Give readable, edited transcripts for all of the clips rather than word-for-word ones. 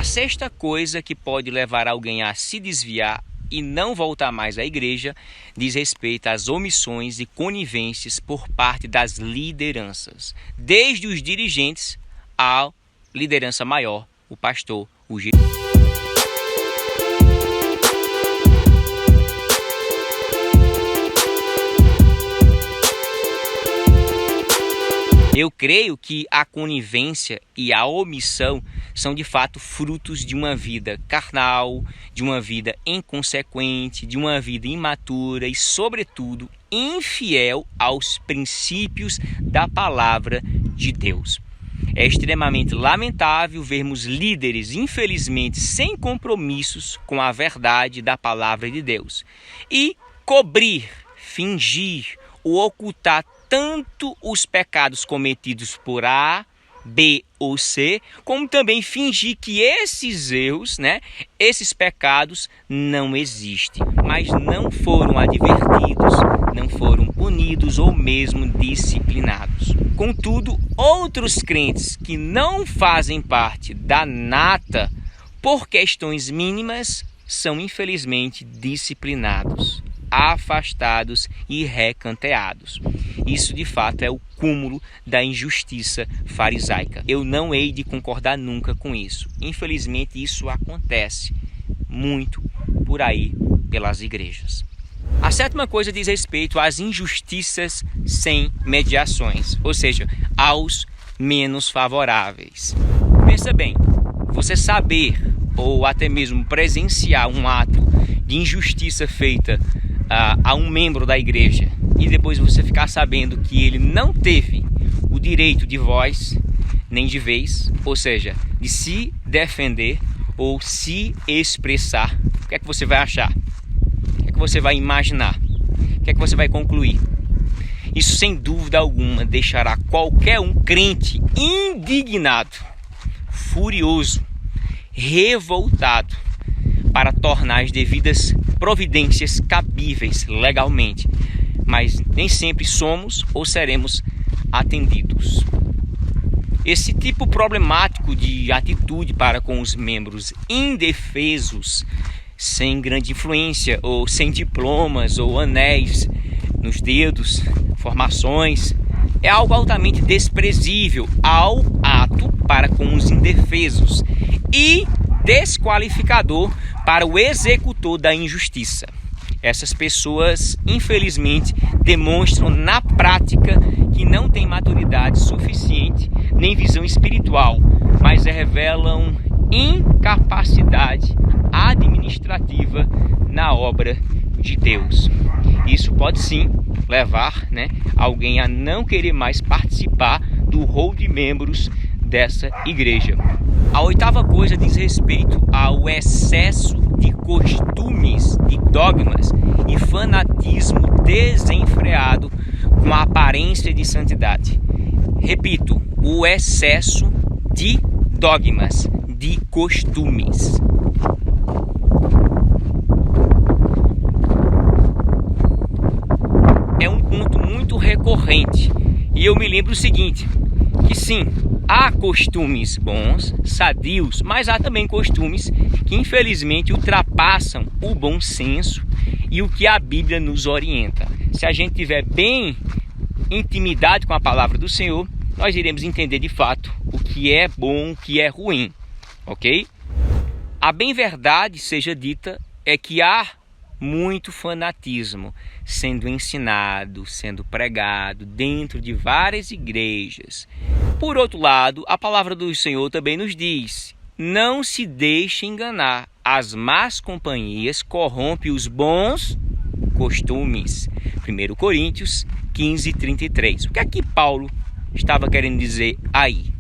A sexta coisa que pode levar alguém a se desviar e não voltar mais à igreja diz respeito às omissões e conivências por parte das lideranças, desde os dirigentes à liderança maior, o pastor, o Eu creio que a conivência e a omissão são de fato frutos de uma vida carnal, de uma vida inconsequente, de uma vida imatura e, sobretudo, infiel aos princípios da palavra de Deus. É extremamente lamentável vermos líderes, infelizmente, sem compromissos com a verdade da palavra de Deus e cobrir, fingir ou ocultar tanto os pecados cometidos por A, B ou C, como também fingir que esses erros, esses pecados não existem, mas não foram advertidos, não foram punidos ou mesmo disciplinados. Contudo, outros crentes que não fazem parte da nata por questões mínimas são infelizmente disciplinados, afastados e recanteados. Isso de fato é o cúmulo da injustiça farisaica. Eu não hei de concordar nunca com isso. Infelizmente isso acontece muito por aí pelas igrejas. A sétima coisa diz respeito às injustiças sem mediações, ou seja, aos menos favoráveis. Pensa bem, você saber ou até mesmo presenciar um ato de injustiça feita a um membro da igreja e depois você ficar sabendo que ele não teve o direito de voz nem de vez, ou seja, de se defender ou se expressar, o que é que você vai achar? O que é que você vai imaginar? O que é que você vai concluir? Isso sem dúvida alguma deixará qualquer um crente indignado, furioso, revoltado para tornar as devidas providências cabíveis legalmente, mas nem sempre somos ou seremos atendidos. Esse tipo problemático de atitude para com os membros indefesos, sem grande influência ou sem diplomas ou anéis nos dedos, formações, é algo altamente desprezível ao ato para com os indefesos e desqualificador para o executor da injustiça. Essas pessoas, infelizmente, demonstram na prática que não têm maturidade suficiente nem visão espiritual, mas revelam incapacidade administrativa na obra de Deus. Isso pode sim levar alguém a não querer mais participar do rol de membros dessa igreja. A oitava coisa diz respeito ao excesso de costumes, de dogmas e fanatismo desenfreado com a aparência de santidade. Repito, o excesso de dogmas, de costumes. É um ponto muito recorrente e eu me lembro o seguinte, que sim, há costumes bons, sadios, mas há também costumes que infelizmente ultrapassam o bom senso e o que a Bíblia nos orienta. Se a gente tiver bem intimidade com a palavra do Senhor, nós iremos entender de fato o que é bom, o que é ruim, ok? A bem verdade seja dita é que há muito fanatismo sendo ensinado, sendo pregado dentro de várias igrejas. Por outro lado, a palavra do Senhor também nos diz: não se deixe enganar, as más companhias corrompem os bons costumes. 1 Coríntios 15:33. O que é que Paulo estava querendo dizer aí?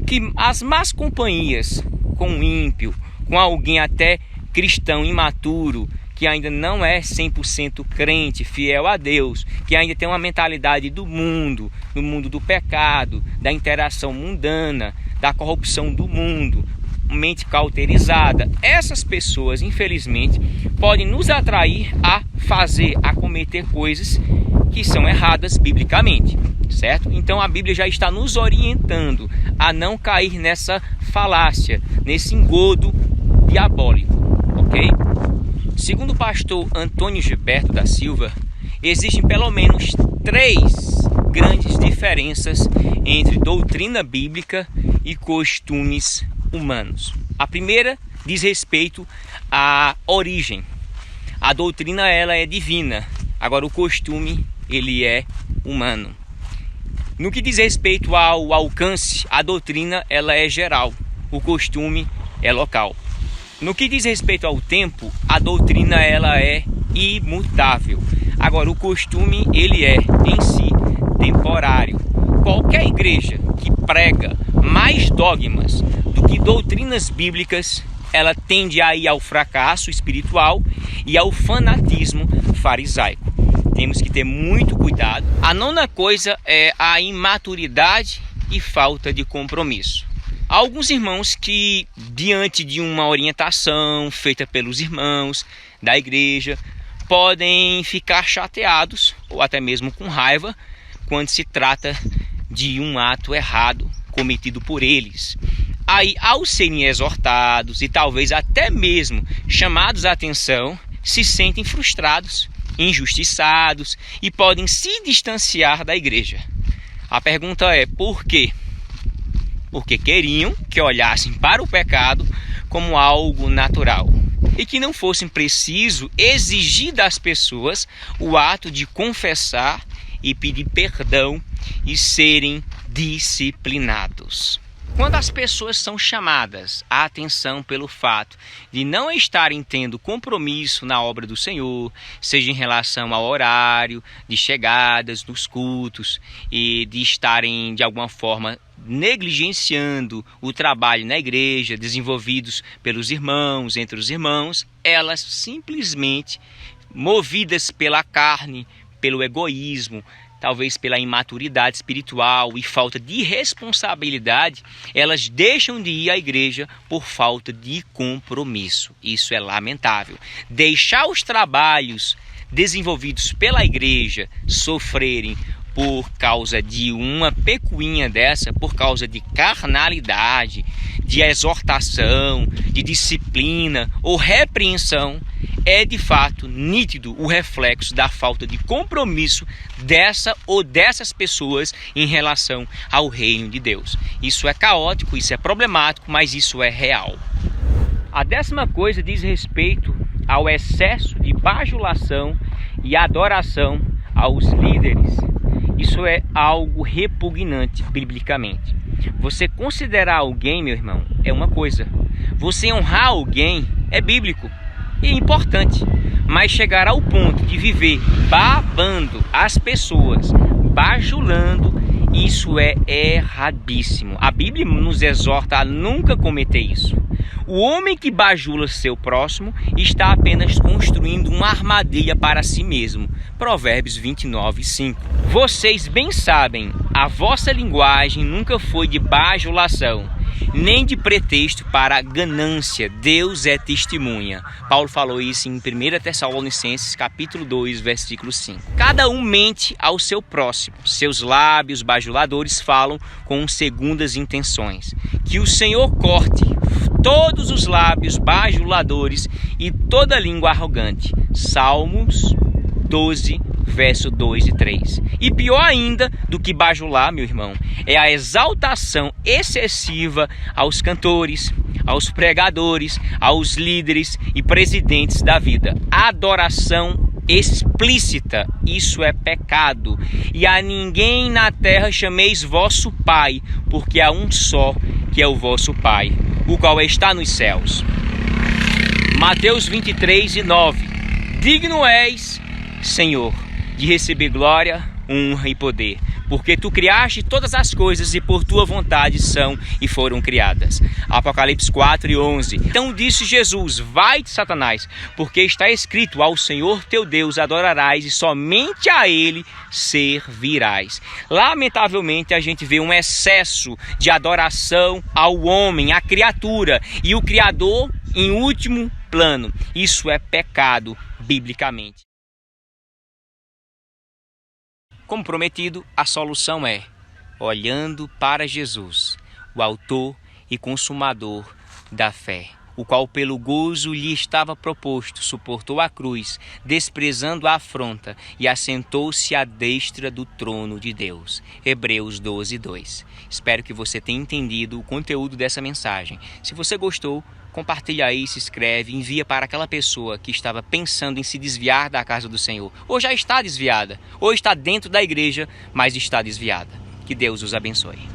Que as más companhias com um ímpio, com alguém até cristão imaturo, que ainda não é 100% crente, fiel a Deus, que ainda tem uma mentalidade do mundo do pecado, da interação mundana, da corrupção do mundo, mente cauterizada. Essas pessoas, infelizmente, podem nos atrair a cometer coisas que são erradas biblicamente. certo? Então a Bíblia já está nos orientando a não cair nessa falácia, nesse engodo diabólico, ok? Segundo o pastor Antônio Gilberto da Silva, existem pelo menos 3 grandes diferenças entre doutrina bíblica e costumes humanos. A primeira diz respeito à origem. A doutrina ela é divina, agora o costume ele é humano. No que diz respeito ao alcance, a doutrina ela é geral, o costume é local. No que diz respeito ao tempo, a doutrina ela é imutável. Agora o costume ele é em si temporário. Qualquer igreja que prega mais dogmas do que doutrinas bíblicas, ela tende a ir ao fracasso espiritual e ao fanatismo farisaico. Temos que ter muito cuidado. A nona coisa é a imaturidade e falta de compromisso. Há alguns irmãos que, diante de uma orientação feita pelos irmãos da igreja, podem ficar chateados ou até mesmo com raiva quando se trata de um ato errado cometido por eles. Aí, ao serem exortados e talvez até mesmo chamados à atenção, se sentem frustrados, injustiçados e podem se distanciar da igreja. A pergunta é por quê? Porque queriam que olhassem para o pecado como algo natural e que não fosse preciso exigir das pessoas o ato de confessar e pedir perdão e serem disciplinados. Quando as pessoas são chamadas à atenção pelo fato de não estarem tendo compromisso na obra do Senhor, seja em relação ao horário de chegadas dos cultos e de estarem de alguma forma negligenciando o trabalho na igreja, desenvolvidos pelos irmãos, entre os irmãos, elas simplesmente, movidas pela carne, pelo egoísmo, talvez pela imaturidade espiritual e falta de responsabilidade, elas deixam de ir à igreja por falta de compromisso. Isso é lamentável. Deixar os trabalhos desenvolvidos pela igreja sofrerem por causa de uma pecuinha dessa, por causa de carnalidade, de exortação, de disciplina ou repreensão, é de fato nítido o reflexo da falta de compromisso dessa ou dessas pessoas em relação ao reino de Deus. Isso é caótico, isso é problemático, mas isso é real. A 10ª coisa diz respeito ao excesso de bajulação e adoração aos líderes. Isso é algo repugnante biblicamente. Você considerar alguém, meu irmão, é uma coisa. Você honrar alguém é bíblico e importante. Mas chegar ao ponto de viver babando as pessoas, bajulando, isso é erradíssimo. A Bíblia nos exorta a nunca cometer isso. O homem que bajula seu próximo está apenas construindo uma armadilha para si mesmo. Provérbios 29:5. Vocês bem sabem, a vossa linguagem nunca foi de bajulação, nem de pretexto para ganância. Deus é testemunha. Paulo falou isso em 1 Tessalonicenses capítulo 2, versículo 5. Cada um mente ao seu próximo. Seus lábios bajuladores falam com segundas intenções. Que o Senhor corte todos os lábios bajuladores e toda língua arrogante. Salmos 12, verso 2 e 3. E pior ainda do que bajular, meu irmão, é a exaltação excessiva aos cantores, aos pregadores, aos líderes e presidentes da vida. Adoração explícita, isso é pecado. E a ninguém na terra chameis vosso Pai, porque há um só que é o vosso Pai, o qual está nos céus. Mateus 23:9. Digno és, Senhor, de receber glória, honra e poder, porque tu criaste todas as coisas e por tua vontade são e foram criadas. Apocalipse 4:11. Então disse Jesus: vai-te, Satanás, porque está escrito: ao Senhor teu Deus adorarás e somente a Ele servirás. Lamentavelmente a gente vê um excesso de adoração ao homem, à criatura, e o Criador em último plano. Isso é pecado biblicamente. Como prometido, a solução é olhando para Jesus, o autor e consumador da fé, o qual pelo gozo lhe estava proposto, suportou a cruz, desprezando a afronta, e assentou-se à destra do trono de Deus. Hebreus 12, 2. Espero que você tenha entendido o conteúdo dessa mensagem. Se você gostou, compartilha aí, se inscreve, envia para aquela pessoa que estava pensando em se desviar da casa do Senhor, ou já está desviada, ou está dentro da igreja, mas está desviada. Que Deus os abençoe.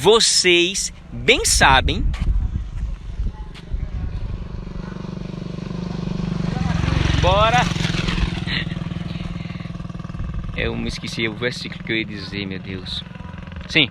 Vocês bem sabem bora. Eu me esqueci o versículo que eu ia dizer, meu Deus. Sim.